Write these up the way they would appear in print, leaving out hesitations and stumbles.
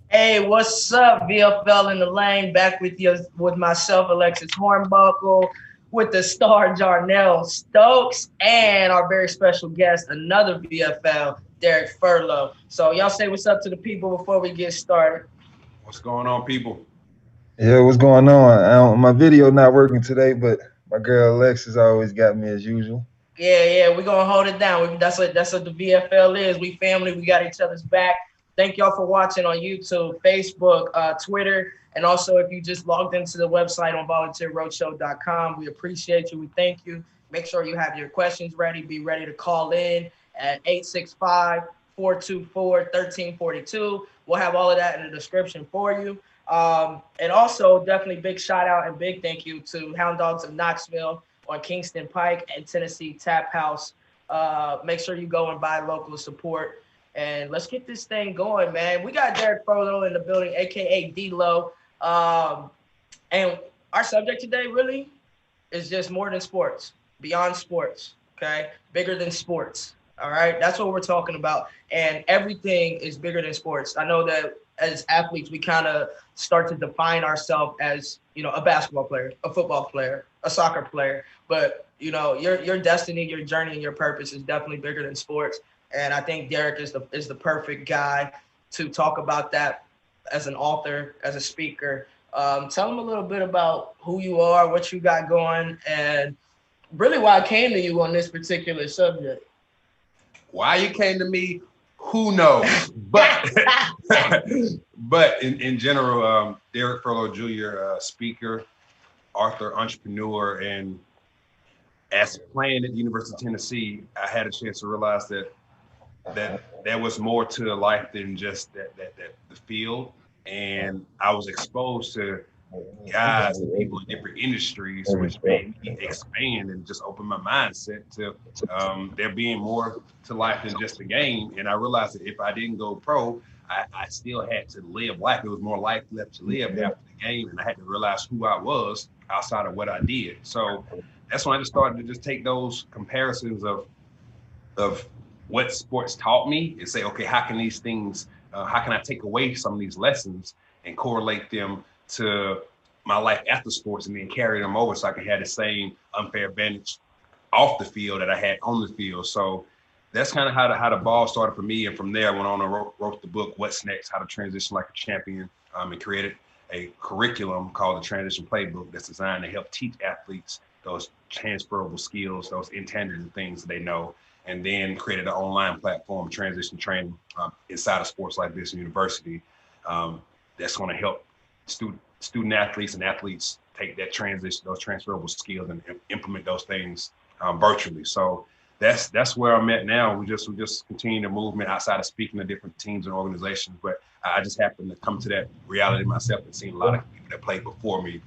Hey, what's up, VFL in the lane? Back with you with myself, Alexis Hornbuckle, with the star Jarnell Stokes, and our very special guest, another VFL, Derek Furlow. So y'all say what's up to the people before we get started. What's going on, people? Yeah, what's going on? My video not working today, but my girl Alexis always got me as usual. Yeah, we're gonna hold it down. That's what the VFL is. We family, we got each other's back. Thank y'all for watching on YouTube, Facebook, Twitter, and also if you just logged into the website on volunteerroadshow.com, we appreciate you. We thank you. Make sure you have your questions ready. Be ready to call in at 865-424-1342. We'll have all of that in the description for you. And also, definitely big shout out and big thank you to Hound Dogs of Knoxville on Kingston Pike and Tennessee Tap House. Make sure you go and buy local support. And let's get this thing going, man. We got Derek Furlow in the building, aka D-Lo. And our subject today really is just more than sports, beyond sports, okay? Bigger than sports, all right? That's what we're talking about. And everything is bigger than sports. I know that as athletes, we kind of start to define ourselves as, a basketball player, a football player, a soccer player. But, your destiny, your journey, and your purpose is definitely bigger than sports. And I think Derek is the perfect guy to talk about that as an author, as a speaker. Tell them a little bit about who you are, what you got going, and really why I came to you on this particular subject. Why you came to me? Who knows? But but in general, Derek Furlow Jr., speaker, author, entrepreneur, and as playing at the University of Tennessee, I had a chance to realize that there was more to life than just that the field, and I was exposed to guys and people in different industries, which made me expand and just open my mindset to there being more to life than just the game. And I realized that if I didn't go pro, I still had to live life. There was more life left to live after the game, and I had to realize who I was outside of what I did. So that's when I just started to just take those comparisons of what sports taught me and say, okay, how can these things, how can I take away some of these lessons and correlate them to my life after sports and then carry them over so I can have the same unfair advantage off the field that I had on the field. So that's kind of how the ball started for me. And from there, I went on and wrote the book, What's Next? How to Transition Like a Champion, and created a curriculum called the Transition Playbook that's designed to help teach athletes those transferable skills, those intangible things that they know, and then created an online platform, transition training, inside of sports like this university, that's going to help student athletes and athletes take that transition, those transferable skills, and implement those things virtually. So that's where I'm at now. We just continue the movement outside of speaking to different teams and organizations. But I just happened to come to that reality myself and seen a lot of people that played before me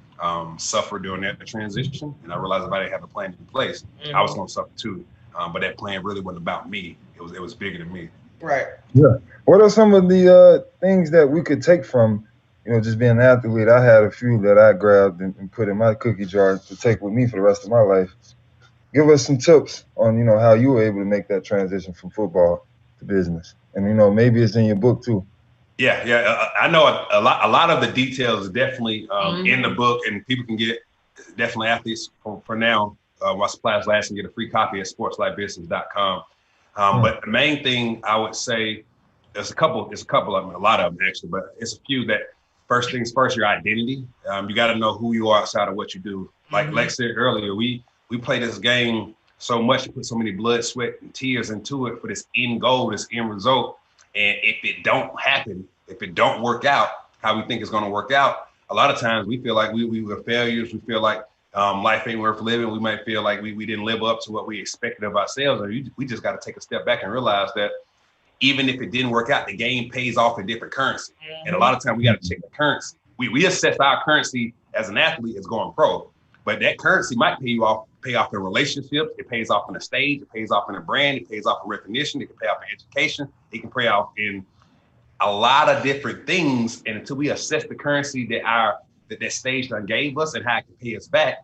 suffer during that transition. And I realized if I didn't have a plan in place, I was going to suffer too. But that plan really wasn't about me. It was bigger than me. Right. Yeah. What are some of the things that we could take from, just being an athlete? I had a few that I grabbed and put in my cookie jar to take with me for the rest of my life. Give us some tips on, how you were able to make that transition from football to business. And, maybe it's in your book too. Yeah. I know a lot of the details is definitely in the book, and people can get definitely athletes for now. My supplies last and get a free copy at sportslifebusiness.com. But the main thing I would say, there's a couple of them, a lot of them actually, but it's a few that first things first, your identity. You got to know who you are outside of what you do. Like Lex said earlier, we play this game so much, put so many blood, sweat, and tears into it for this end goal, this end result. And if it don't happen, if it don't work out how we think it's going to work out, a lot of times we feel like we were failures. We feel like life ain't worth living. We might feel like we didn't live up to what we expected of ourselves. Or we just got to take a step back and realize that even if it didn't work out, the game pays off in different currency. And a lot of times we got to check the currency. We assess our currency as an athlete as going pro, but that currency might pay off in relationships. It pays off on a stage. It pays off in a brand. It pays off in recognition. It can pay off in education. It can pay off in a lot of different things. And until we assess the currency that stage done gave us and how it can pay us back,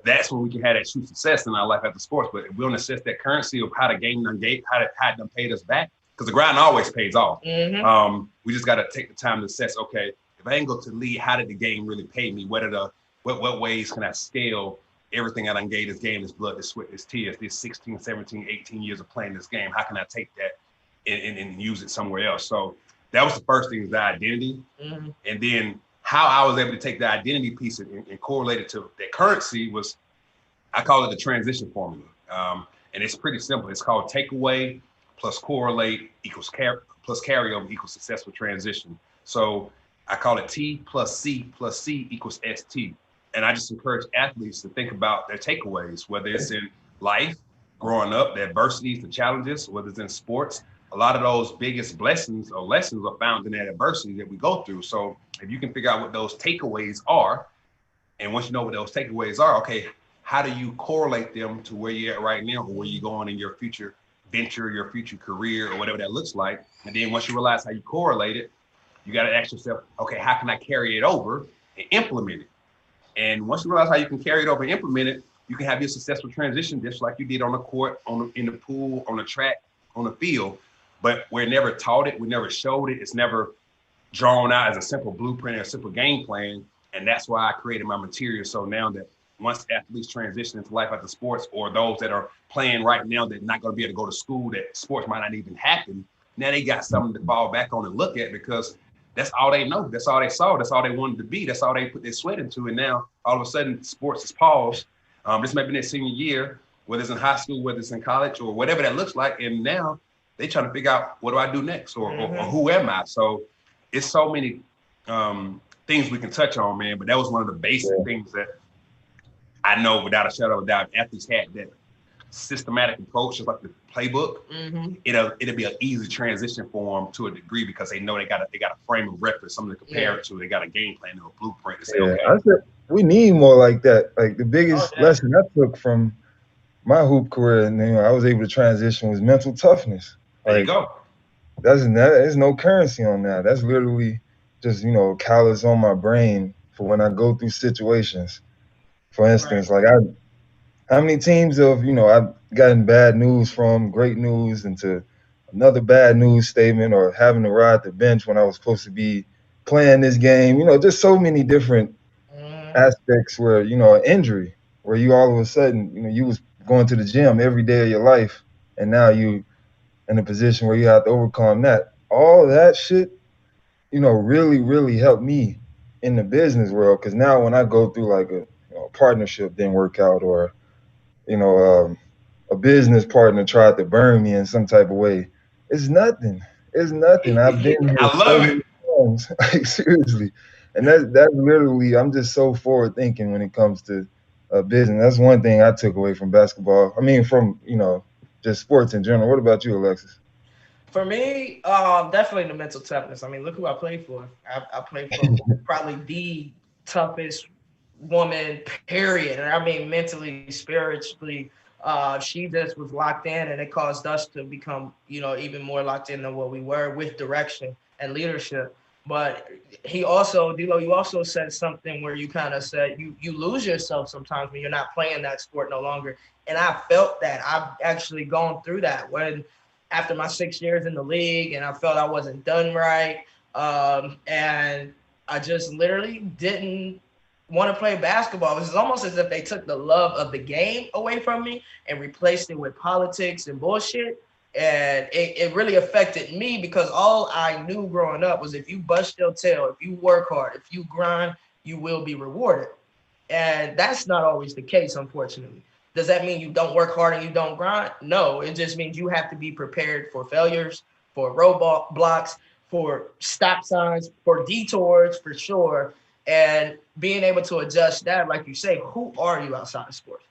that's when we can have that true success in our life after sports. But if we don't assess that currency of how the game done gave, how it done paid us back, because the grind always pays off. We just got to take the time to assess, okay, if I ain't go to the league, how did the game really pay me? What ways can I scale everything I done gave this game, this blood, this sweat, this tears, this 16, 17, 18 years of playing this game? How can I take that and use it somewhere else? So that was the first thing, is the identity. And then how I was able to take the identity piece and correlate it to that currency was, I call it the transition formula. And it's pretty simple. It's called takeaway plus correlate equals plus carryover equals successful transition. So I call it T plus C equals ST. And I just encourage athletes to think about their takeaways, whether it's in life, growing up, the adversities, the challenges, whether it's in sports. A lot of those biggest blessings or lessons are found in that adversity that we go through. So if you can figure out what those takeaways are, and once you know what those takeaways are, okay, how do you correlate them to where you're at right now, or where you're going in your future venture, your future career, or whatever that looks like? And then once you realize how you correlate it, you got to ask yourself, okay, how can I carry it over and implement it? And once you realize how you can carry it over and implement it, you can have your successful transition just like you did on the court, in the pool, on the track, on the field. But we're never taught it. We never showed it. It's never drawn out as a simple blueprint or a simple game plan. And that's why I created my material. So now that once athletes transition into life after sports, or those that are playing right now that are not going to be able to go to school, that sports might not even happen, now they got something to fall back on and look at, because that's all they know. That's all they saw. That's all they wanted to be. That's all they put their sweat into. And now all of a sudden sports is paused. This may be their senior year, whether it's in high school, whether it's in college, or whatever that looks like. And now they trying to figure out, what do I do next? Or who am I? So it's so many things we can touch on, man. But that was one of the basic things that I know without a shadow of a doubt, athletes had that systematic approach, just like the playbook. It'll be an easy transition for them to a degree, because they know they got a frame of reference, something to compare it to. They got a game plan or a blueprint to say, okay. I said we need more like that. Like the biggest lesson I took from my hoop career, and I was able to transition, was mental toughness. There you go. There's no currency on that. That's literally just callous on my brain for when I go through situations. For instance, how many teams I've gotten bad news from, great news, into another bad news statement, or having to ride the bench when I was supposed to be playing this game. Just so many different aspects where an injury, where you all of a sudden you was going to the gym every day of your life, and now you in a position where you have to overcome that. All that shit, really, really helped me in the business world. Because now when I go through like a partnership didn't work out, or a business partner tried to burn me in some type of way, it's nothing. It's nothing. I've been here I love it. times, like seriously, and that's literally. I'm just so forward thinking when it comes to business. That's one thing I took away from basketball. I mean, from just sports in general. What about you, Alexis? For me, definitely the mental toughness. I mean, look who I played for. I played for probably the toughest woman, period. And I mean, mentally, spiritually, she just was locked in, and it caused us to become, even more locked in than what we were, with direction and leadership. But he also, D'Lo, you also said something where you kind of said you lose yourself sometimes when you're not playing that sport no longer. And I felt that. I've actually gone through that when, after my 6 years in the league, and I felt I wasn't done right. And I just literally didn't want to play basketball. It was almost as if they took the love of the game away from me and replaced it with politics and bullshit. And it really affected me, because all I knew growing up was, if you bust your tail, if you work hard, if you grind, you will be rewarded. And that's not always the case, unfortunately. Does that mean you don't work hard and you don't grind? No, it just means you have to be prepared for failures, for roadblocks, for stop signs, for detours, for sure. And being able to adjust that, like you say, who are you outside of sports?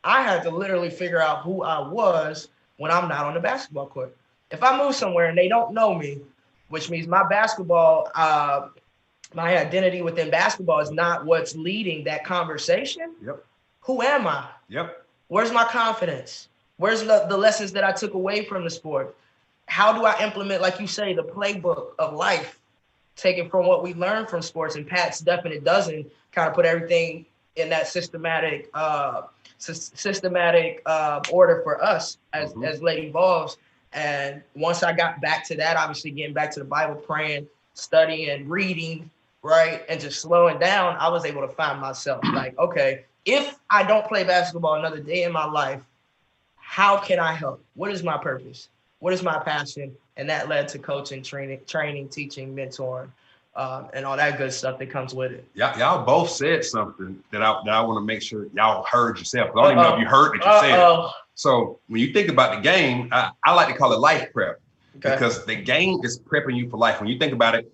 I had to literally figure out who I was when I'm not on the basketball court. If I move somewhere and they don't know me, which means my basketball, my identity within basketball is not what's leading that conversation. Yep. Who am I? Yep. Where's my confidence? Where's the lessons that I took away from the sport? How do I implement, like you say, the playbook of life, taken from what we learned from sports? And Pat's definite dozen kind of put everything in that systematic order for us as Lady Vols. And once I got back to that, obviously getting back to the Bible, praying, studying, reading, right, and just slowing down, I was able to find myself like, okay, if I don't play basketball another day in my life, how can I help? What is my purpose? What is my passion? And that led to coaching, training, teaching, mentoring, and all that good stuff that comes with it. Y'all both said something that I want to make sure y'all heard yourself. I don't even know if you heard that you said it. So when you think about the game, I like to call it life prep, because the game is prepping you for life. When you think about it,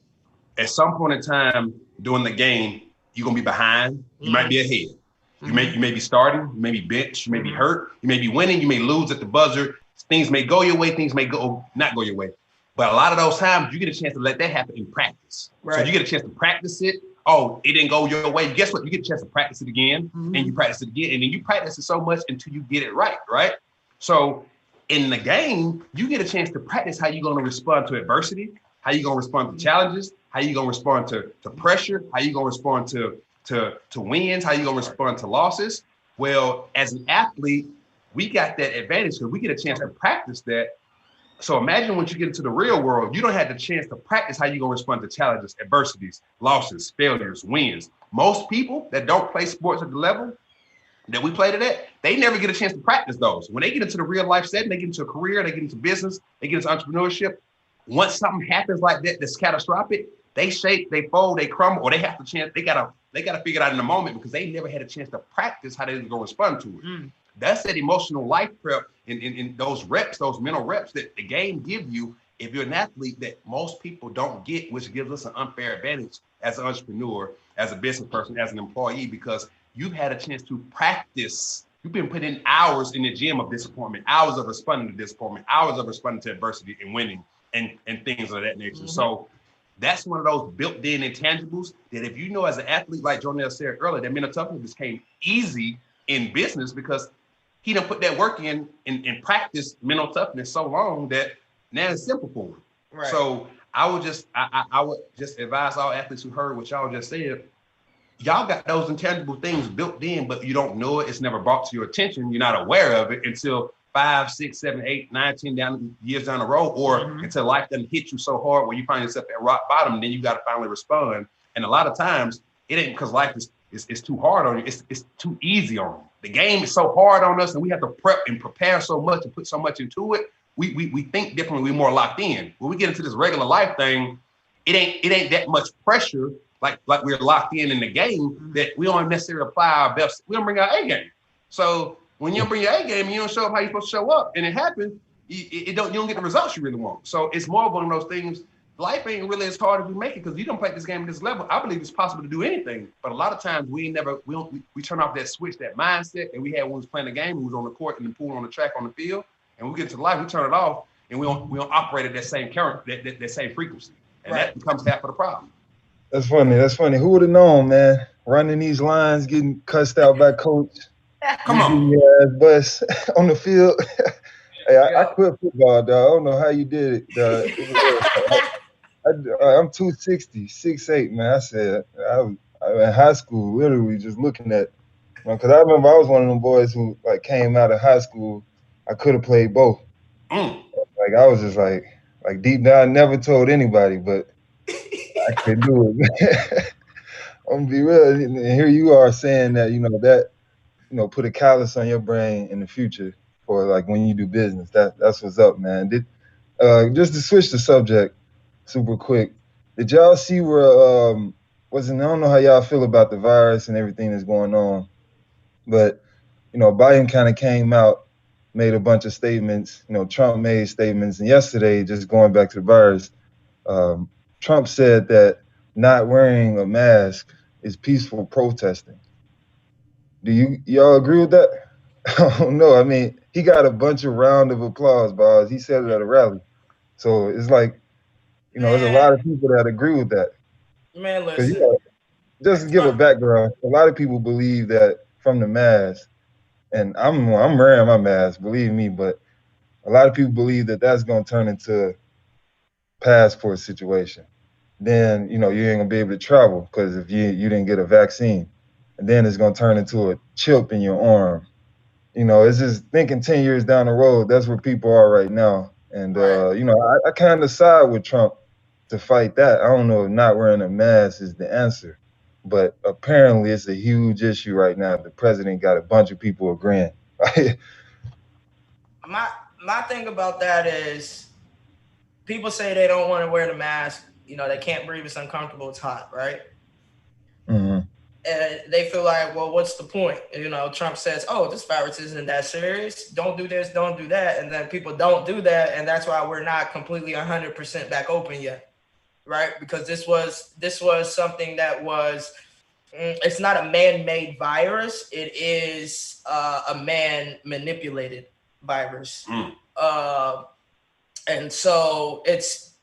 at some point in time during the game, you're gonna be behind. You might be ahead. You may be starting. You may be benched. You may be hurt. You may be winning. You may lose at the buzzer. Things may go your way. Things may not go your way. But a lot of those times, you get a chance to let that happen in practice. Right. So you get a chance to practice it. Oh, it didn't go your way. Guess what? You get a chance to practice it again, and you practice it again, and then you practice it so much until you get it right, right? So in the game, you get a chance to practice how you're going to respond to adversity, how you're going to respond to challenges, how you're going to respond to pressure, how you're going to respond to wins, how you're going to respond to losses. Well, as an athlete, we got that advantage because we get a chance to practice that. So imagine when you get into the real world, you don't have the chance to practice how you're going to respond to challenges, adversities, losses, failures, wins. Most people that don't play sports at the level that we played it at, they never get a chance to practice those. When they get into the real life setting, they get into a career, they get into business, they get into entrepreneurship. Once something happens like that that's catastrophic, they shake, they fold, they crumble, or they have to chance. They gotta figure it out in the moment because they never had a chance to practice how they was going to respond to it. That's that emotional life prep in those reps, those mental reps that the game give you if you're an athlete that most people don't get, which gives us an unfair advantage as an entrepreneur, as a business person, as an employee, because you've had a chance to practice. You've been putting in hours in the gym of disappointment, hours of responding to disappointment, hours of responding to adversity and winning and things of that nature. So that's one of those built-in intangibles that if you know as an athlete, like Jarnell said earlier, that mental toughness just came easy in business because he done put that work in practice mental toughness so long that now it's simple for him. Right. So I would just advise all athletes who heard what y'all just said. Y'all got those intangible things built in, but you don't know it. It's never brought to your attention. You're not aware of it until 5, 6, 7, 8, 9, 10 years down the road, or until life doesn't hit you so hard where you find yourself at rock bottom, and then you got to finally respond. And a lot of times it ain't because life is too hard on you. It's too easy on you. The game is so hard on us, and we have to prep and prepare so much and put so much into it. We think differently. We're more locked in. When we get into this regular life thing, it ain't that much pressure like we're locked in the game that we don't necessarily apply our best. We don't bring our A game. So when you don't bring your A game, you don't show up how you're supposed to show up, and it happens. You don't get the results you really want. So it's more one of those things. Life ain't really as hard as we make it because you don't play this game at this level. I believe it's possible to do anything, but a lot of times we turn off that switch, that mindset that we had when we was playing the game, we was on the court, in the pool, on the track, on the field, and we get to life, we turn it off, and we don't operate at that same current, that same frequency, and that becomes half of the problem. That's funny. Who would have known, man? Running these lines, getting cussed out by coach. Come on, bus on the field. Hey, I quit football, dog. I don't know how you did it. I'm 260, 6'8", man. I said, I in high school, literally just looking at, because I remember I was one of them boys who like came out of high school. I could have played both. Like I was just like deep down, I never told anybody, but I could do it. I'm gonna be real. And here you are saying that, put a callus on your brain in the future for like when you do business. That's what's up, man. Just to switch the subject super quick, did y'all see where I don't know how y'all feel about the virus and everything that's going on, but Biden kind of came out, made a bunch of statements. Trump made statements, and yesterday, just going back to the virus, Trump said that not wearing a mask is peaceful protesting. Do y'all agree with that? I don't know. I mean, he got a bunch of round of applause, Boz. He said it at a rally. So it's like, there's a lot of people that agree with that. Man, listen. Just to give a background, a lot of people believe that from the mask, and I'm wearing my mask, believe me, but a lot of people believe that that's going to turn into a passport situation. Then, you ain't going to be able to travel because if you didn't get a vaccine. and then it's gonna turn into a chip in your arm. It's just thinking 10 years down the road. That's where people are right now. And Right. I kind of side with Trump to fight that. I don't know if not wearing a mask is the answer, but apparently it's a huge issue right now. The president got a bunch of people agreeing. My thing about that is people say they don't want to wear the mask. They can't breathe. It's uncomfortable. It's hot, right? hmm And they feel like, well, what's the point? Trump says, oh, this virus isn't that serious. Don't do this, don't do that. And then people don't do that. And that's why we're not completely 100% back open yet, right? Because this was something that was, it's not a man-made virus. It is a man-manipulated virus. And so it's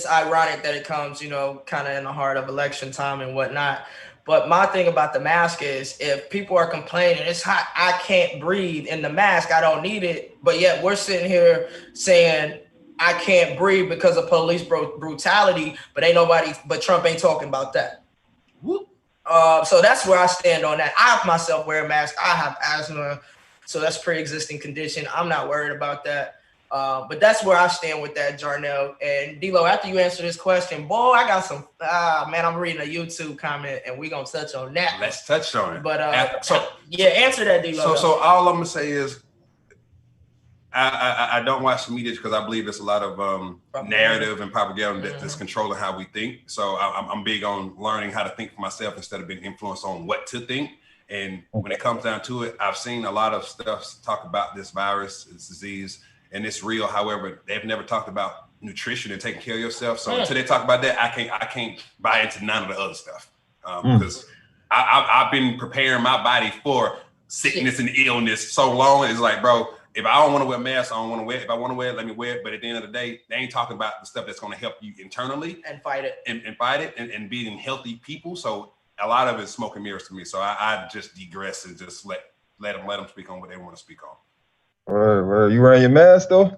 ironic that it comes, kind of in the heart of election time and whatnot. But my thing about the mask is if people are complaining, it's hot, I can't breathe in the mask, I don't need it. But yet we're sitting here saying I can't breathe because of police brutality, but Trump ain't talking about that. So that's where I stand on that. I myself wear a mask. I have asthma, so that's pre-existing condition. I'm not worried about that. But that's where I stand with that, Jarnell. And D-Lo, after you answer this question, boy, I got some, man, I'm reading a YouTube comment and we're going to touch on that. Let's touch on it. But answer that, D-Lo. So all I'm going to say is I don't watch the media because I believe there's a lot of narrative and propaganda that's controlling how we think. So I'm big on learning how to think for myself instead of being influenced on what to think. And when it comes down to it, I've seen a lot of stuff talk about this virus, this disease, and it's real. However, they've never talked about nutrition and taking care of yourself. So until they talk about that, I can't buy into none of the other stuff because I've been preparing my body for sickness and illness so long. It's like, bro, if I don't want to wear a mask, I don't want to wear it. If I want to wear it, let me wear it. But at the end of the day, they ain't talking about the stuff that's going to help you internally and fight it and being healthy people. So a lot of it's smoke and mirrors to me. So I just digress and just let them speak on what they want to speak on. Word. You wearing your mask though?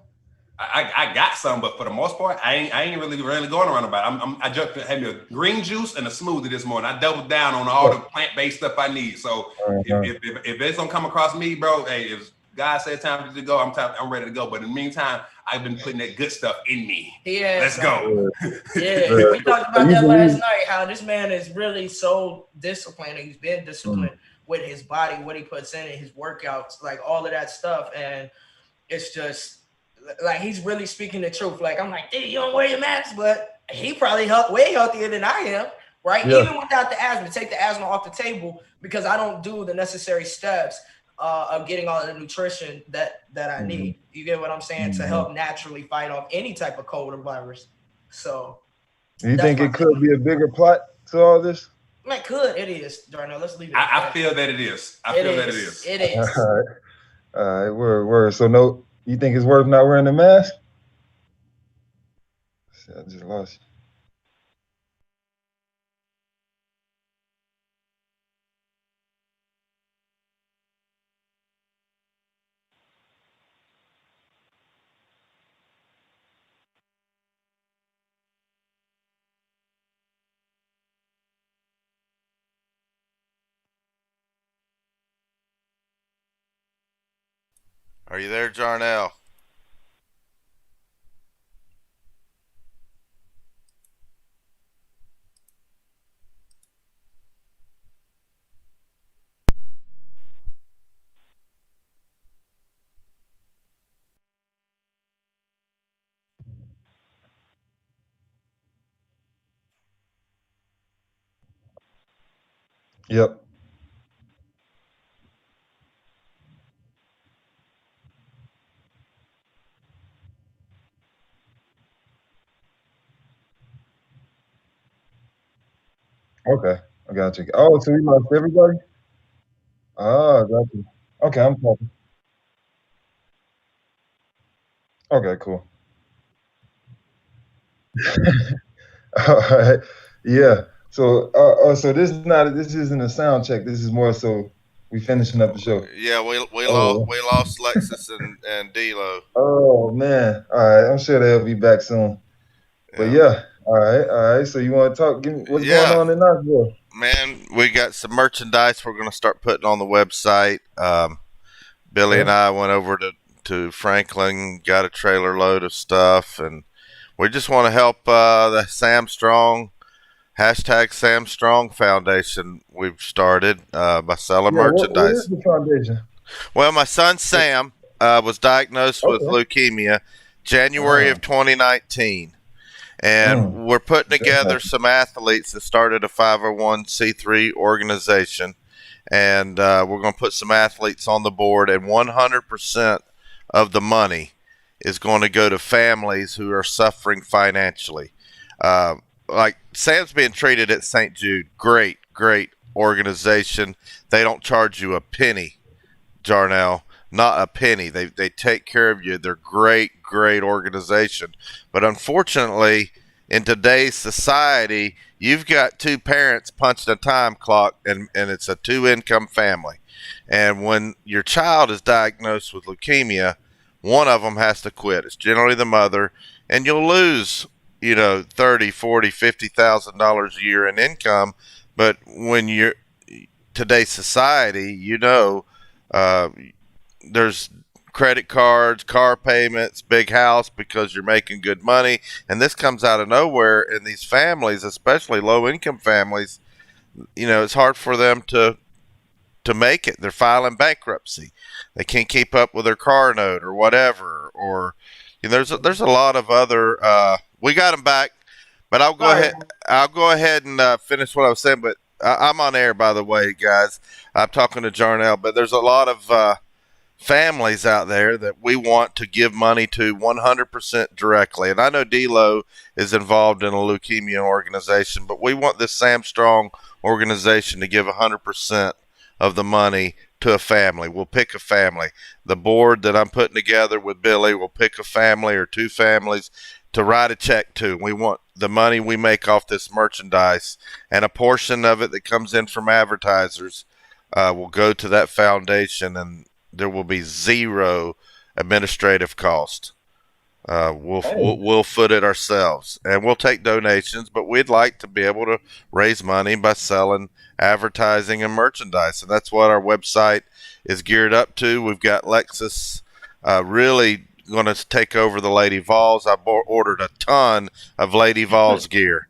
I got some, but for the most part, I ain't really going around about it. I just had a green juice and a smoothie this morning. I doubled down on all the plant-based stuff I need. So if it's gonna come across me, bro, hey, if God said time to go, I'm ready to go. But in the meantime, I've been putting that good stuff in me. Yeah, let's go. Yeah, we talked about that last night. How this man is really so disciplined. He's been disciplined with his body, what he puts in it, his workouts, like all of that stuff, and it's just like he's really speaking the truth. Like I'm like, dude, you don't wear your mask, but he probably way healthier than I am, right? Yeah. Even without the asthma, take the asthma off the table because I don't do the necessary steps of getting all the nutrition that I need. You get what I'm saying? To help naturally fight off any type of cold or virus. So, do you think it could be a bigger plot to all this? It could. It is, Jarnell. Let's leave it. I feel that it is. It is. All right. Word. So no, you think it's worth not wearing the mask? I just lost you. Are you there, Jarnell? Yep. Okay, I got you. Oh, so we lost everybody? Oh, I got you. Okay, I'm talking. Okay, cool. All right. Yeah. So, so this isn't a sound check. This is more so we finishing up the show. Yeah, we lost Alexis and D-Lo. Oh man. All right. I'm sure they'll be back soon. But yeah. All right. So you want to talk? Give me what's going on in Knoxville? man, we got some merchandise we're going to start putting on the website. Billy and I went over to Franklin, got a trailer load of stuff, and we just want to help the Sam Strong Foundation we've started by selling merchandise. What is the foundation? Well, my son Sam was diagnosed with leukemia January of 2019. And we're putting together some athletes that started a 501c3 organization. And we're going to put some athletes on the board. And 100% of the money is going to go to families who are suffering financially. Like Sam's being treated at St. Jude. Great organization. They don't charge you a penny, Jarnell. Not a penny. They take care of you. They're great organization. But unfortunately, in today's society, you've got two parents punching a time clock, and it's a 2-income family. And when your child is diagnosed with leukemia, one of them has to quit. It's generally the mother, and you'll lose, $30,000, $40,000, $50,000 a year in income. But when you're today's society, there's credit cards, car payments, big house because you're making good money. And this comes out of nowhere. And these families, especially low income families, it's hard for them to make it. They're filing bankruptcy. They can't keep up with their car note or whatever. Or there's a lot of other we got them back, but I'll go ahead and finish what I was saying. But I'm on air, by the way, guys. I'm talking to Jarnell, but there's a lot of families out there that we want to give money to 100% directly. And I know D-Lo is involved in a leukemia organization, but we want this Sam Strong organization to give 100% of the money to a family. We'll pick a family. The board that I'm putting together with Billy will pick a family or two families to write a check to. We want the money we make off this merchandise, and a portion of it that comes in from advertisers will go to that foundation, and there will be zero administrative cost. We'll foot it ourselves, and we'll take donations, but we'd like to be able to raise money by selling advertising and merchandise, and that's what our website is geared up to. We've got Lexus really going to take over the Lady Vols. I ordered a ton of Lady Vols gear.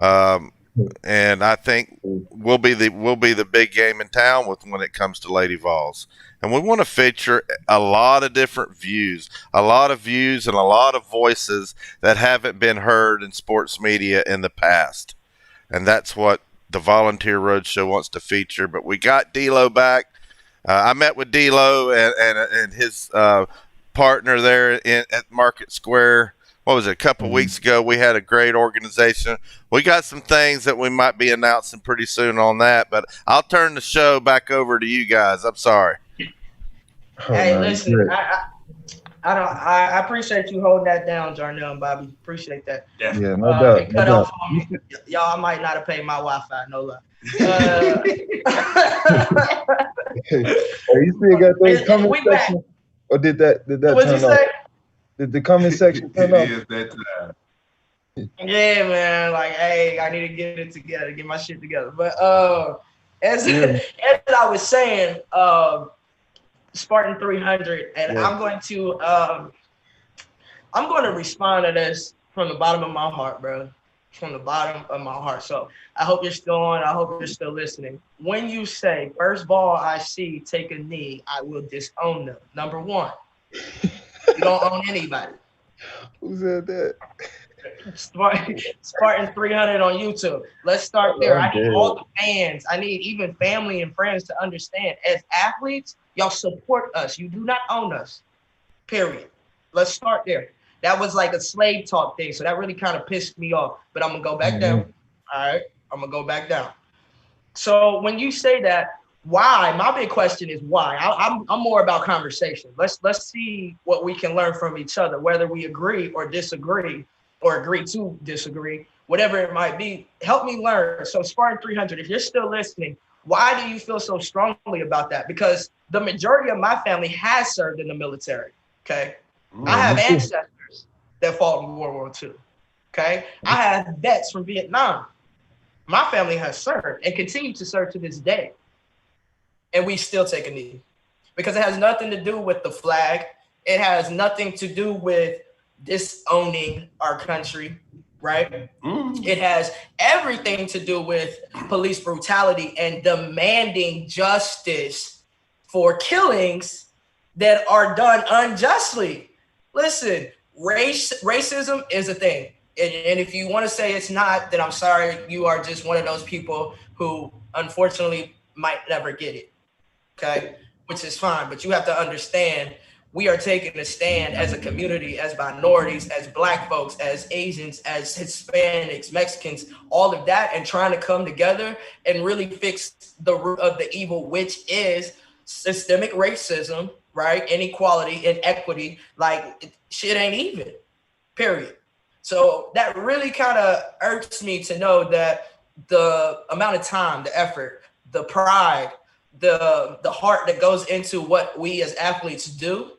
And I think we'll be the big game in town when it comes to Lady Vols. And we want to feature a lot of different views, and a lot of voices that haven't been heard in sports media in the past. And that's what the Volunteer Roadshow wants to feature. But we got D-Lo back. I met with D-Lo and his partner there at Market Square. What was it, a couple weeks ago? We had a great organization. We got some things that we might be announcing pretty soon on that, but I'll turn the show back over to you guys. I'm sorry. Hey, listen, I appreciate you holding that down, Jarnell and Bobby. Appreciate that. Yeah, no doubt. It cut off on me. Y'all might not have paid my Wi-Fi, no lie. You still got those comment sections? Or did that What'd you say? Did the comment section turn off? Yeah, man. Like, hey, I need to get it together, get my shit together. But as I was saying, Spartan 300, and I'm going to respond to this from the bottom of my heart, bro. From the bottom of my heart. So I hope you're still on. I hope you're still listening. When you say first ball I see, take a knee, I will disown them. Number one, you don't own anybody. Who said that? Spartan 300 on YouTube. Let's start there. I need all the fans. I need even family and friends to understand. As athletes, y'all support us. You do not own us. Period. Let's start there. That was like a slave talk thing, so that really kind of pissed me off. But I'm gonna go back down. All right, I'm gonna go back down. So when you say that, why? My big question is why. I'm more about conversation. Let's see what we can learn from each other, whether we agree or disagree, or agree to disagree, whatever it might be. Help me learn. So Spartan 300, if you're still listening, why do you feel so strongly about that? Because the majority of my family has served in the military. Okay, I have ancestors that fought in World War II. Okay, I have vets from Vietnam. My family has served and continue to serve to this day. And we still take a knee because it has nothing to do with the flag. It has nothing to do with disowning our country, right? It has everything to do with police brutality and demanding justice for killings that are done unjustly. Listen, racism is a thing. And if you want to say it's not, then I'm sorry. You are just one of those people who unfortunately might never get it. Okay, which is fine, but you have to understand we are taking a stand as a community, as minorities, as Black folks, as Asians, as Hispanics, Mexicans, all of that, and trying to come together and really fix the root of the evil, which is systemic racism, right? Inequality, inequity, like shit ain't even, period. So that really kind of irks me to know that the amount of time, the effort, the pride, the heart that goes into what we as athletes do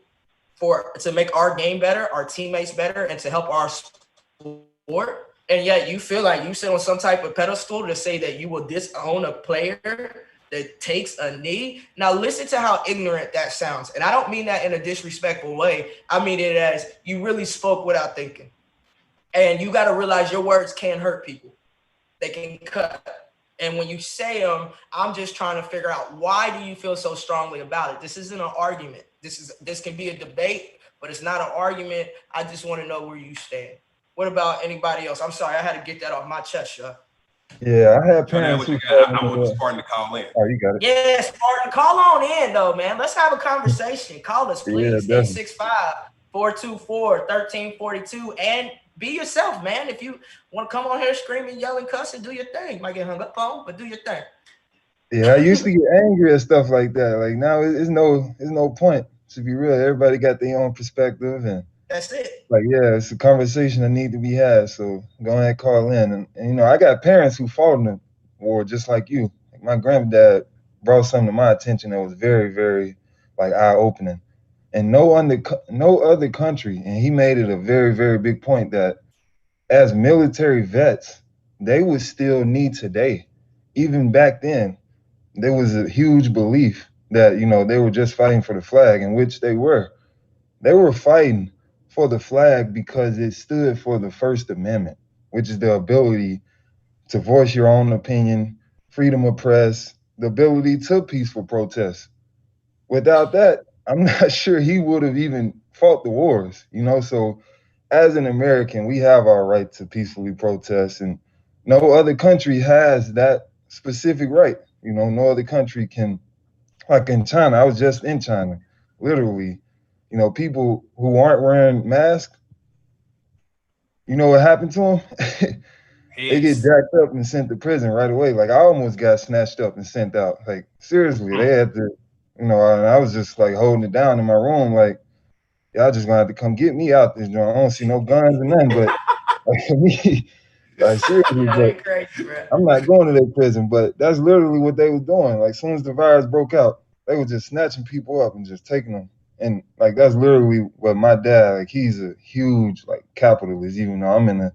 to make our game better, our teammates better, and to help our sport. And yet you feel like you sit on some type of pedestal to say that you will disown a player that takes a knee. Now listen to how ignorant that sounds. And I don't mean that in a disrespectful way. I mean it as you really spoke without thinking. And you got to realize your words can hurt people. They can cut. And when you say them, I'm just trying to figure out, why do you feel so strongly about it? This isn't an argument. This can be a debate, but it's not an argument. I just want to know where you stand. What about anybody else? I'm sorry, I had to get that off my chest, y'all. Yeah, I had Jarnell, parents what you who got? told I me, want Spartan to call in. oh, you got it. Yeah, Spartan, call on in though, man. Let's have a conversation. Call us, please. Yeah, 865-424-1342. And be yourself, man. If you want to come on here screaming, yelling, cussing, do your thing. You might get hung up on, but do your thing. Yeah, I used to get angry at stuff like that. Like now, it's no point. To be real, everybody got their own perspective, and That's it. like, yeah, it's a conversation that need to be had. So go ahead, call in, and you know, I got parents who fought in the war just like you. Like my granddad brought something to my attention that was very, very like eye opening, and no other country, and he made it a very, very big point that as military vets, they would still need today, even back then there was a huge belief that they were just fighting for the flag, in which they were. They were fighting for the flag because it stood for the First Amendment, which is the ability to voice your own opinion, freedom of press, the ability to peaceful protest. Without that, I'm not sure he would have even fought the wars. So as an American, we have our right to peacefully protest, and no other country has that specific right. No other country can, like in China. I was just in China, literally. People who aren't wearing masks, you know what happened to them? They get jacked up and sent to prison right away. Like I almost got snatched up and sent out. Like seriously, they had to, and I was just like holding it down in my room, like y'all just gonna have to come get me out this joint. I don't see no guns or nothing, but like me, like seriously, Yeah, but crazy, bro. I'm not going to their prison. But that's literally what they was doing. Like as soon as the virus broke out, they were just snatching people up and just taking them. And like that's literally what my dad, like he's a huge like capitalist, even though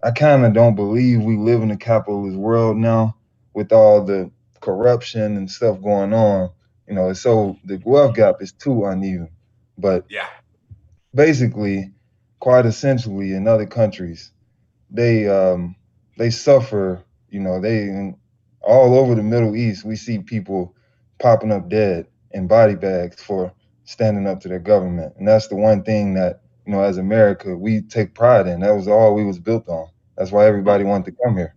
I kind of don't believe we live in a capitalist world now with all the corruption and stuff going on. So the wealth gap is too uneven. But Yeah. basically, quite essentially, in other countries, they suffer. They all over the Middle East, we see people popping up dead in body bags for standing up to their government, and that's the one thing that as America we take pride in. That was all we was built on. That's why everybody wanted to come here.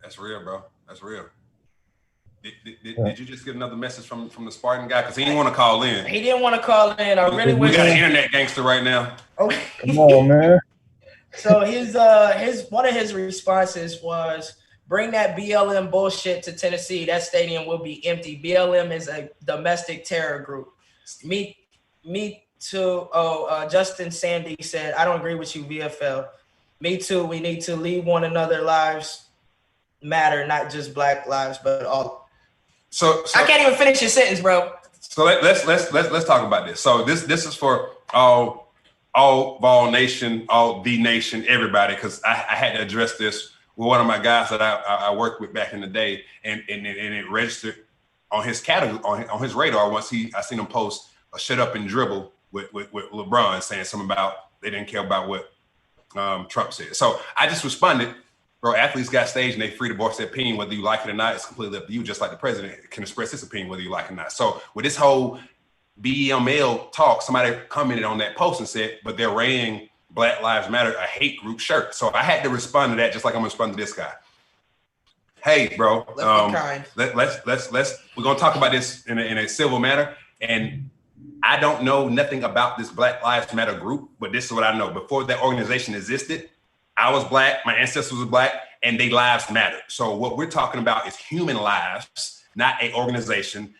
That's real, bro. That's real. Did Yeah. you just get another message from the Spartan guy? Because he didn't want to call in. He didn't want to call in. I really We wish. got an internet gangster right now. Okay. Come on, man. So his one of his responses was, bring that BLM bullshit to Tennessee. That stadium will be empty. BLM is a domestic terror group. Me too. Justin Sandy said, I don't agree with you, VFL. Me too. We need to leave one another. Lives matter, not just Black lives, but all. So I can't even finish your sentence, bro. So let's talk about this. So this is for all Vol Nation, all the nation, everybody, because I had to address this with one of my guys that I worked with back in the day, and it registered on his category on his radar once I seen him post a shut up and dribble with LeBron saying something about they didn't care about what Trump said. So I just responded, bro, athletes got stage and they free to voice their opinion, whether you like it or not. It's completely up to you, just like the president can express his opinion, whether you like it or not. So with this whole BML talk, somebody commented on that post and said, but they're wearing Black Lives Matter, a hate group shirt. So I had to respond to that just like I'm gonna respond to this guy. Hey, bro, let's be kind. Let's we're gonna talk about this in a civil manner. And I don't know nothing about this Black Lives Matter group, but this is what I know. Before that organization existed, I was Black, my ancestors were Black, and they lives matter. So what we're talking about is human lives, not a organization.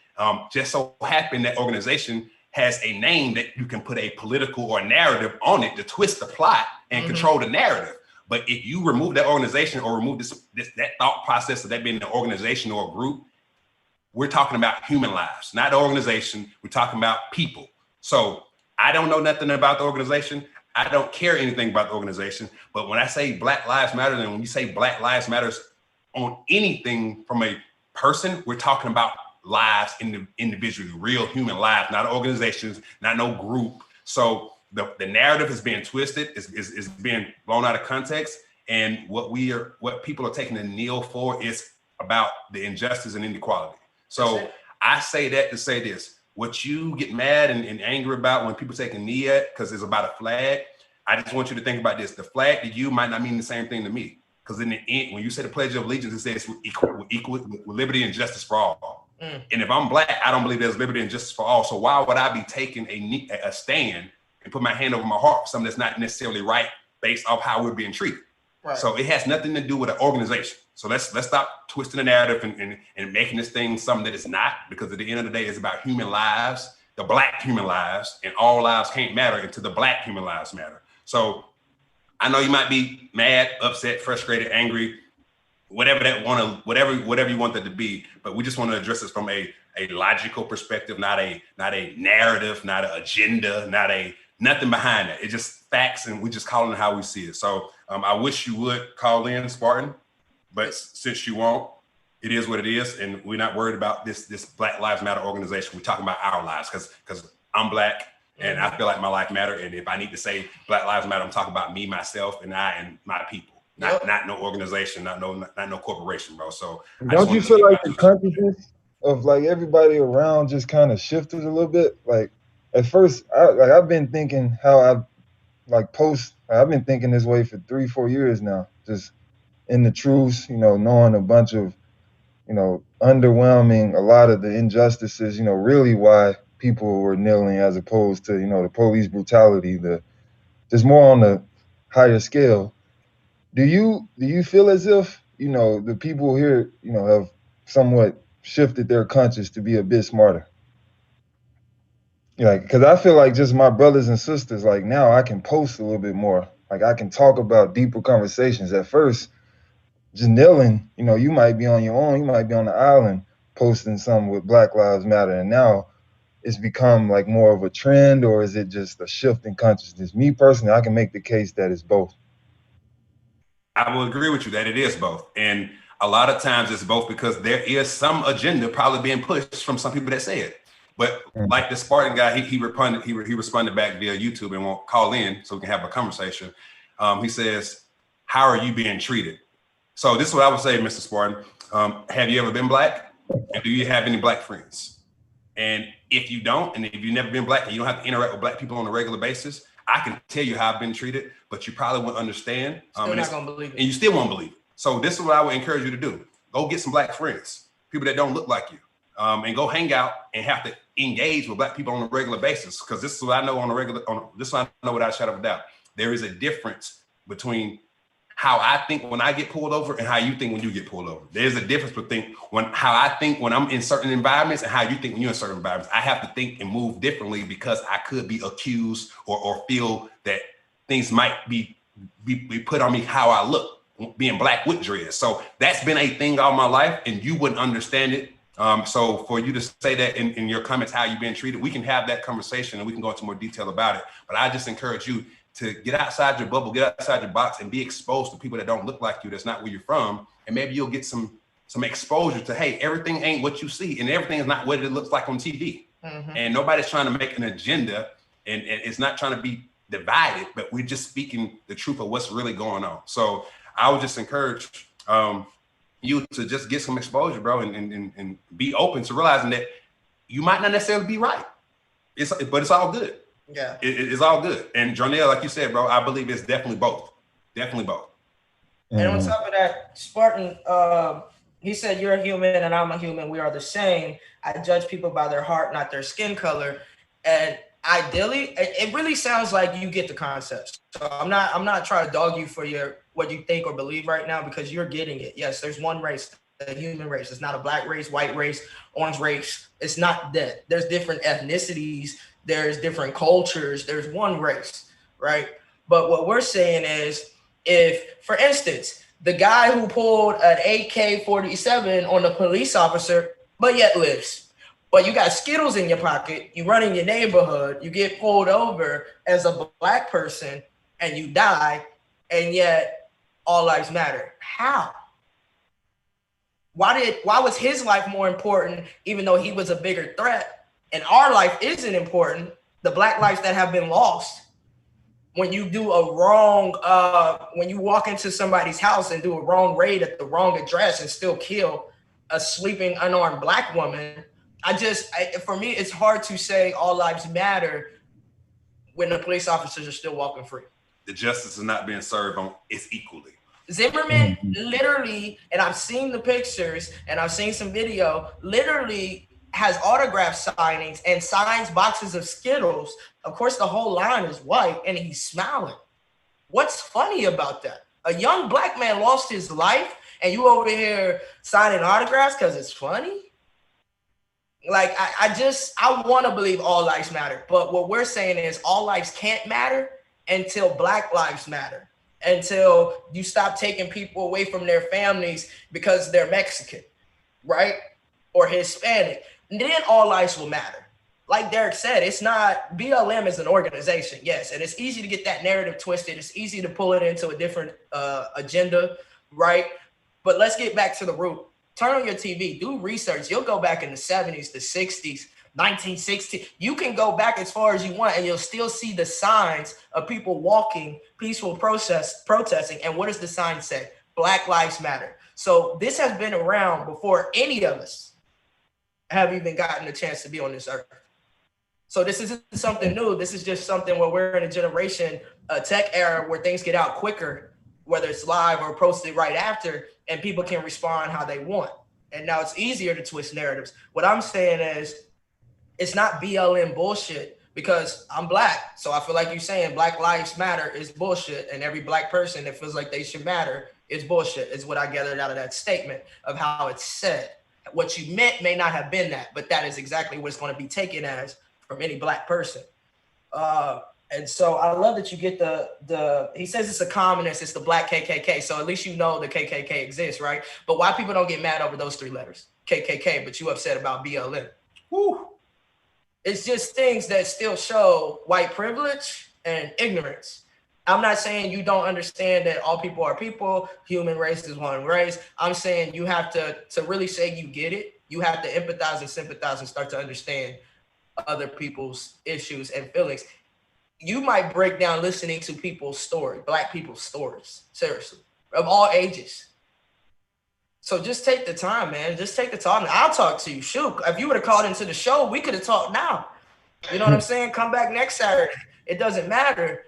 Just so happen that organization has a name that you can put a political or narrative on it to twist the plot and control the narrative. But if you remove that organization or remove that thought process of that being an organization or a group, we're talking about human lives, not the organization. We're talking about people. So I don't know nothing about the organization. I don't care anything about the organization. But when I say Black Lives Matter, and when you say Black Lives Matters on anything from a person, we're talking about lives individually, real human lives, not organizations, not no group. So the narrative is being twisted, is being blown out of context. And what people are taking a kneel for is about the injustice and inequality. So I say that to say this: what you get mad and angry about when people take a knee at, because it's about a flag, I just want you to think about this. The flag to you might not mean the same thing to me. Because in the end, when you say the Pledge of Allegiance, it says equal with liberty and justice for all. And if I'm Black, I don't believe there's liberty and justice for all. So why would I be taking a stand and put my hand over my heart for something that's not necessarily right based off how we're being treated? Right. So it has nothing to do with an organization. So let's stop twisting the narrative and making this thing something that it's not, because at the end of the day, it's about human lives, the Black human lives, and all lives can't matter until the Black human lives matter. So I know you might be mad, upset, frustrated, angry, whatever you want that to be, but we just want to address this from a logical perspective, not a narrative, not an agenda, nothing behind it. It's just facts, and we just calling it how we see it. So I wish you would call in, Spartan, but since you won't, it is what it is, and we're not worried about this Black Lives Matter organization. We're talking about our lives, because I'm Black, and I feel like my life matter. And if I need to say Black Lives Matter, I'm talking about me, myself, and my people, not no organization, not no corporation, bro. So don't you feel like the consciousness of like everybody around just kind of shifted a little bit? Like at first, I've been thinking how I've been thinking this way for 3-4 years now, just in the truths, knowing a bunch of, underwhelming, a lot of the injustices, really why people were kneeling, as opposed to, the police brutality, just more on the higher scale. Do you feel as if, the people here, have somewhat shifted their conscience to be a bit smarter? Like, because I feel like just my brothers and sisters, like now I can post a little bit more. Like I can talk about deeper conversations. At first, just kneeling, you might be on your own, you might be on the island posting something with Black Lives Matter. And now it's become like more of a trend, or is it just a shift in consciousness? Me personally, I can make the case that it's both. I will agree with you that it is both. And a lot of times it's both because there is some agenda probably being pushed from some people that say it. But like the Spartan guy, he responded back via YouTube and won't call in so we can have a conversation. He says, how are you being treated? So this is what I would say, Mr. Spartan. Have you ever been Black? And do you have any Black friends? And if you don't, and if you've never been Black and you don't have to interact with Black people on a regular basis, I can tell you how I've been treated, but you probably won't understand. Still not gonna believe it. And you still won't believe it. So this is what I would encourage you to do. Go get some Black friends, people that don't look like you, and go hang out and have to engage with Black people on a regular basis. Because this is what I know this is what I know without a shadow of a doubt. There is a difference between how I think when I get pulled over and how you think when you get pulled over. There's a difference between how I think when I'm in certain environments and how you think when you're in certain environments. I have to think and move differently because I could be accused or feel that things might be put on me how I look, being Black with dreads. So that's been a thing all my life, and you wouldn't understand it. So for you to say that in your comments, how you've been treated, we can have that conversation and we can go into more detail about it. But I just encourage you to get outside your bubble, get outside your box, and be exposed to people that don't look like you, that's not where you're from, and maybe you'll get some exposure to, hey, everything ain't what you see, and everything is not what it looks like on TV. And nobody's trying to make an agenda, and it's not trying to be divided, but we're just speaking the truth of what's really going on. So I would just encourage you to just get some exposure, bro, and be open to realizing that you might not necessarily be right. But it's all good. Yeah, it's all good. And Jarnell, like you said, bro, I believe it's definitely both. Definitely both. And on top of that, Spartan, he said, "You're a human and I'm a human. We are the same. I judge people by their heart, not their skin color." And ideally, it really sounds like you get the concept. So I'm not trying to dog you for what you think or believe right now, because you're getting it. Yes, there's one race, the human race. It's not a black race, white race, orange race. It's not that. There's different ethnicities. There's different cultures. There's one race, right? But what we're saying is, if, for instance, the guy who pulled an AK-47 on the police officer, but yet lives, but you got Skittles in your pocket, you run in your neighborhood, you get pulled over as a black person and you die, and yet all lives matter. How? Why was his life more important, even though he was a bigger threat? And our life isn't important, the black lives that have been lost. When you do a wrong, when you walk into somebody's house and do a wrong raid at the wrong address and still kill a sleeping unarmed black woman, for me, it's hard to say all lives matter when the police officers are still walking free. The justice is not being served on it's equally. Zimmerman literally, and I've seen the pictures and I've seen some video, literally has autograph signings and signs boxes of Skittles. Of course, the whole line is white and he's smiling. What's funny about that? A young black man lost his life and you over here signing autographs because it's funny? Like, I want to believe all lives matter. But what we're saying is all lives can't matter until black lives matter. Until you stop taking people away from their families because they're Mexican, right? Or Hispanic. And then all lives will matter. Like Derek said, it's not, BLM is an organization, yes. And it's easy to get that narrative twisted. It's easy to pull it into a different agenda, right? But let's get back to the root. Turn on your TV, do research. You'll go back in the 70s, the 60s, 1960. You can go back as far as you want and you'll still see the signs of people walking, peaceful protesting. And what does the sign say? Black Lives Matter. So this has been around before any of us have even gotten a chance to be on this earth. So this isn't something new. This is just something where we're in a generation, a tech era where things get out quicker, whether it's live or posted right after, and people can respond how they want. And now it's easier to twist narratives. What I'm saying is, it's not BLM bullshit, because I'm black. So I feel like you're saying Black Lives Matter is bullshit, and every black person that feels like they should matter is bullshit, is what I gathered out of that statement of how it's said. What you meant may not have been that, but that is exactly what it's going to be taken as from any black person. And so I love that you get he says it's a communist, it's the black KKK. So at least you know the KKK exists, right? But why people don't get mad over those three letters, KKK, but you upset about BLM? Woo. It's just things that still show white privilege and ignorance. I'm not saying you don't understand that all people are people, human race is one race. I'm saying you have to really say you get it, you have to empathize and sympathize and start to understand other people's issues and feelings. You might break down listening to people's story, black people's stories, seriously, of all ages. So just take the time, man. Just take the time. I'll talk to you. Shoot, if you would have called into the show, we could have talked now. You know what I'm saying? Come back next Saturday. It doesn't matter.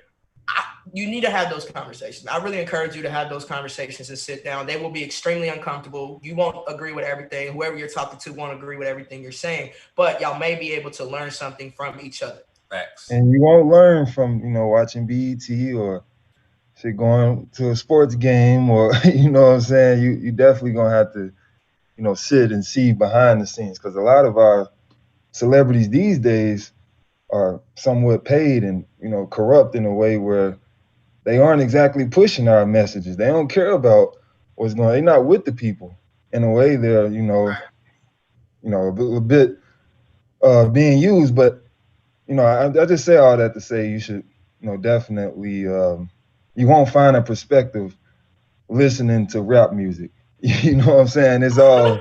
You need to have those conversations. I really encourage you to have those conversations and sit down. They will be extremely uncomfortable. You won't agree with everything. Whoever you're talking to won't agree with everything you're saying, but y'all may be able to learn something from each other. Facts. And you won't learn from, watching BET or shit, going to a sports game, or, you know what I'm saying? You definitely going to have to, sit and see behind the scenes, because a lot of our celebrities these days are somewhat paid and, corrupt in a way where they aren't exactly pushing our messages. They don't care about what's going on. They're not with the people. In a way, they're, a bit being used. But, I just say all that to say you should definitely, you won't find a perspective listening to rap music. You know what I'm saying? It's all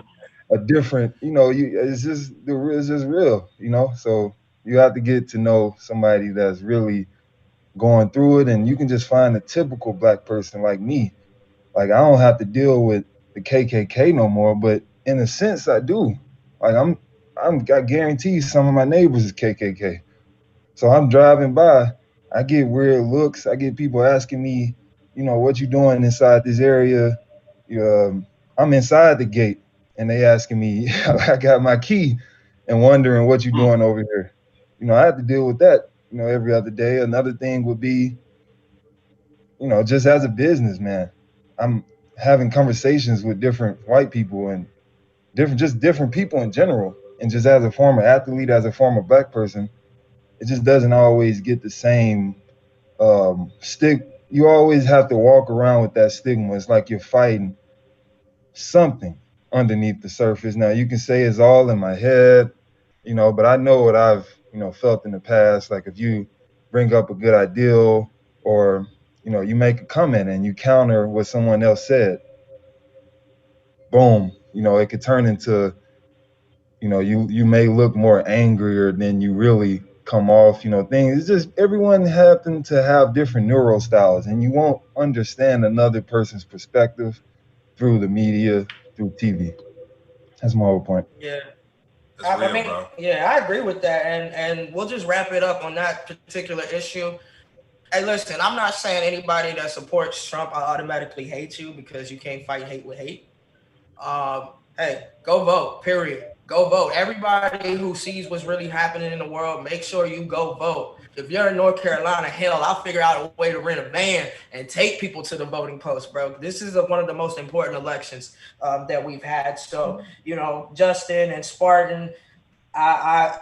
a different, it's just real, So you have to get to know somebody that's really going through it, and you can just find a typical black person like me. Like I don't have to deal with the KKK no more, but in a sense, I do. Like I guarantee some of my neighbors is KKK. So I'm driving by, I get weird looks. I get people asking me, what you doing inside this area? I'm inside the gate, and they asking me, I got my key, and wondering what you doing over here. I have to deal with that, every other day. Another thing would be, just as a businessman, I'm having conversations with different white people and different people in general. And just as a former athlete, as a former black person, it just doesn't always get the same stick. You always have to walk around with that stigma. It's like you're fighting something underneath the surface. Now you can say it's all in my head, but I know what I've felt in the past. Like if you bring up a good ideal, or you make a comment and you counter what someone else said, boom, it could turn into, you may look more angrier than you really come off. Things, it's just everyone happen to have different neuro styles, and you won't understand another person's perspective through the media, through TV. That's my whole point. Yeah. That's I real, mean, bro. yeah, I agree with that, and we'll just wrap it up on that particular issue. Hey, listen, I'm not saying anybody that supports Trump, I automatically hate you, because you can't fight hate with hate. Hey, go vote. Period. Go vote. Everybody who sees what's really happening in the world, make sure you go vote. If you're in North Carolina, hell, I'll figure out a way to rent a van and take people to the voting post, bro. This is one of the most important elections that we've had. So, Justin and Spartan, I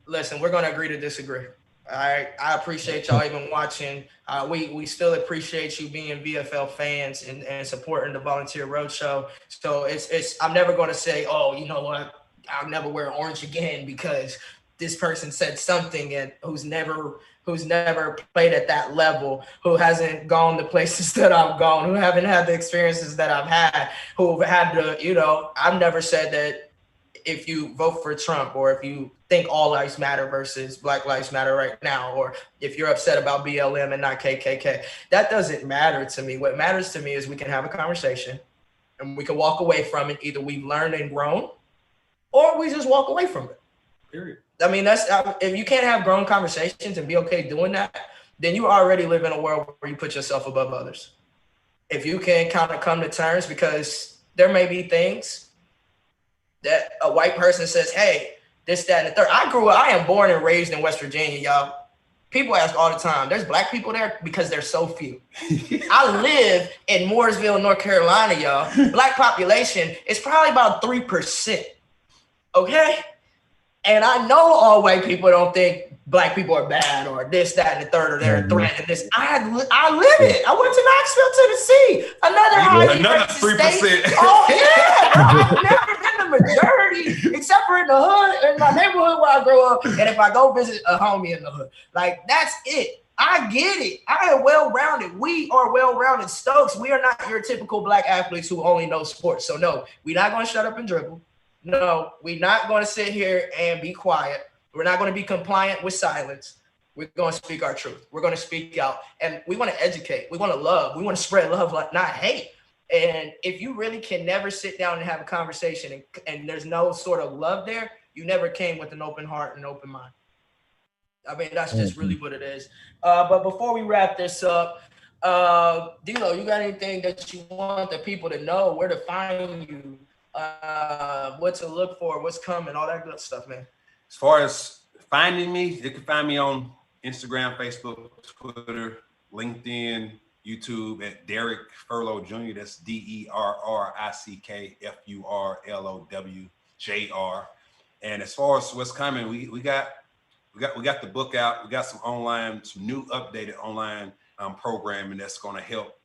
listen, we're gonna agree to disagree. All right. I appreciate y'all even watching. We still appreciate you being VFL fans and supporting the Volunteer Roadshow. So it's I'm never gonna say, oh, you know what, I'll never wear orange again because this person said something, and who's never played at that level, who hasn't gone the places that I've gone, who haven't had the experiences that I've had, who've had to, I've never said that if you vote for Trump, or if you think all lives matter versus Black Lives Matter right now, or if you're upset about BLM and not KKK, that doesn't matter to me. What matters to me is we can have a conversation and we can walk away from it. Either we've learned and grown, or we just walk away from it. Period. I mean, that's if you can't have grown conversations and be okay doing that, then you already live in a world where you put yourself above others. If you can kind of come to terms, because there may be things that a white person says, hey, this, that, and the third. I am born and raised in West Virginia, y'all. People ask all the time, there's black people there? Because there's so few. I live in Mooresville, North Carolina, y'all. Black population is probably about 3%. Okay? And I know all white people don't think black people are bad, or this, that, and the third, or they're a threat. And this, I live it. I went to Knoxville, Tennessee, another highly racist 3%. state. Oh yeah, bro. I've never been the majority, except for in the hood, in my neighborhood where I grew up, and if I go visit a homie in the hood. Like, that's it. I get it. I am well-rounded. We are well-rounded. Stokes, we are not your typical black athletes who only know sports. So no, we're not going to shut up and dribble. No, we're not going to sit here and be quiet. We're not going to be compliant with silence. We're going to speak our truth. We're going to speak out. And we want to educate. We want to love. We want to spread love, not hate. And if you really can never sit down and have a conversation, and there's no sort of love there, you never came with an open heart and open mind. I mean, that's just really what it is. But before we wrap this up, D'Lo, you got anything that you want the people to know, where to find you, what to look for, what's coming, all that good stuff, man? As far as finding me, you can find me on Instagram, Facebook, Twitter, LinkedIn, YouTube at Derrick Furlow Jr. That's DerrickFurlowJr. And as far as what's coming, we got the book out. We got some new updated online programming that's going to help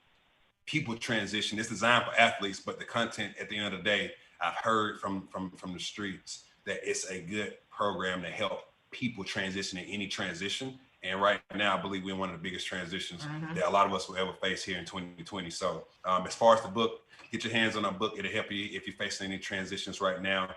people transition. It's designed for athletes, but the content at the end of the day, I've heard from the streets that it's a good program to help people transition in any transition. And right now, I believe we're in one of the biggest transitions that a lot of us will ever face here in 2020. So as far as the book, get your hands on our book. It'll help you if you're facing any transitions right now.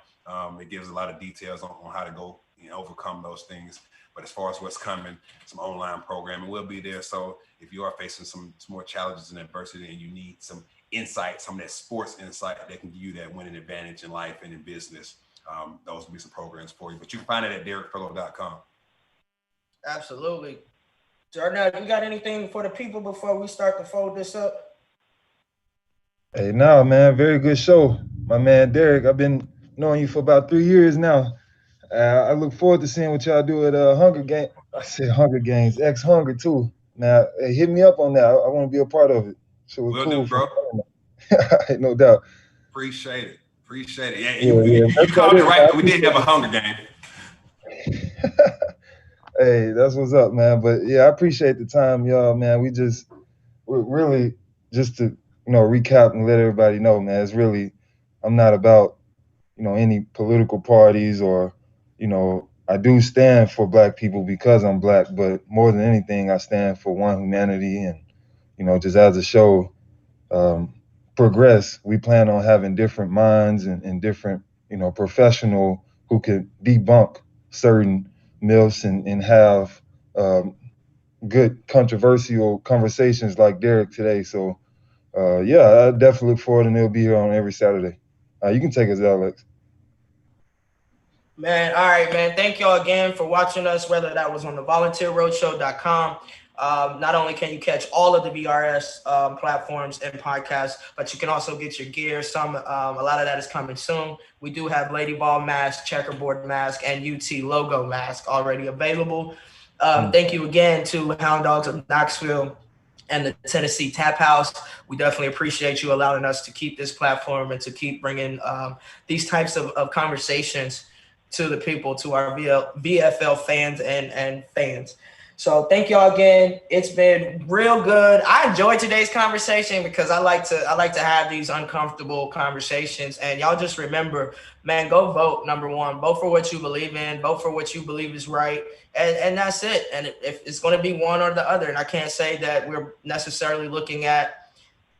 It gives a lot of details on how to go and overcome those things. But as far as what's coming, some online programming will be there. So if you are facing some more challenges and adversity and you need some insight, some of that sports insight that can give you that winning advantage in life and in business, those will be some programs for you. But you can find it at DerekFellow.com. Absolutely. Jarnell, you got anything for the people before we start to fold this up? Hey, nah, man, very good show. My man Derek, I've been knowing you for about 3 years now. I look forward to seeing what y'all do at Hunger Games. I said Hunger Games, X Hunger too. Now, hey, hit me up on that. I want to be a part of it. So we're Will cool, do, bro. No doubt. Appreciate it. Yeah, Yeah. you called it right. We did have a Hunger Game. Hey, that's what's up, man. But yeah, I appreciate the time, y'all, man. We're really just to recap and let everybody know, man. It's really, I'm not about any political parties or I do stand for Black people because I'm Black, but more than anything, I stand for one humanity and just as a show progress, we plan on having different minds and different professional who can debunk certain myths and have good controversial conversations like Derek today. So yeah, I definitely look forward, and they'll be here on every Saturday. You can take us, Alex. Man, all right, man. Thank y'all again for watching us, whether that was on the volunteerroadshow.com. Not only can you catch all of the VRS platforms and podcasts, but you can also get your gear. A lot of that is coming soon. We do have Lady Ball mask, checkerboard mask, and UT logo mask already available. Thank you again to Hound Dogs of Knoxville and the Tennessee Tap House. We definitely appreciate you allowing us to keep this platform and to keep bringing these types of conversations to the people, to our VFL fans and fans. So thank y'all again. It's been real good. I enjoyed today's conversation because I like to have these uncomfortable conversations. And y'all just remember, man, go vote. Number one, vote for what you believe in, vote for what you believe is right. And that's it. And if it's going to be one or the other, and I can't say that we're necessarily looking at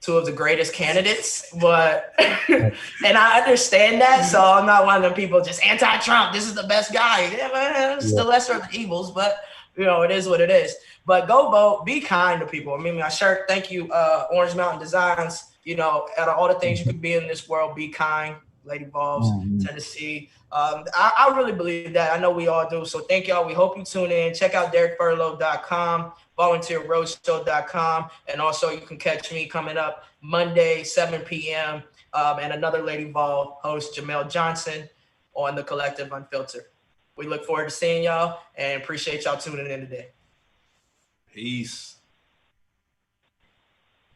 two of the greatest candidates, but and I understand that, so I'm not one of them people just anti-Trump. This is the best guy. Yeah, man, it's the lesser of the evils, but it is what it is. But go vote. Be kind to people. I mean, my shirt. Thank you, Orange Mountain Designs. Out of all the things you could be in this world, be kind. Lady Balls, Tennessee. I really believe that. I know we all do. So thank y'all. We hope you tune in. Check out DerekFurlow.com. volunteerroadshow.com, and also you can catch me coming up Monday 7 p.m. And another Lady Vol host, Jamel Johnson, on the Collective Unfiltered. We look forward to seeing y'all and appreciate y'all tuning in today. Peace.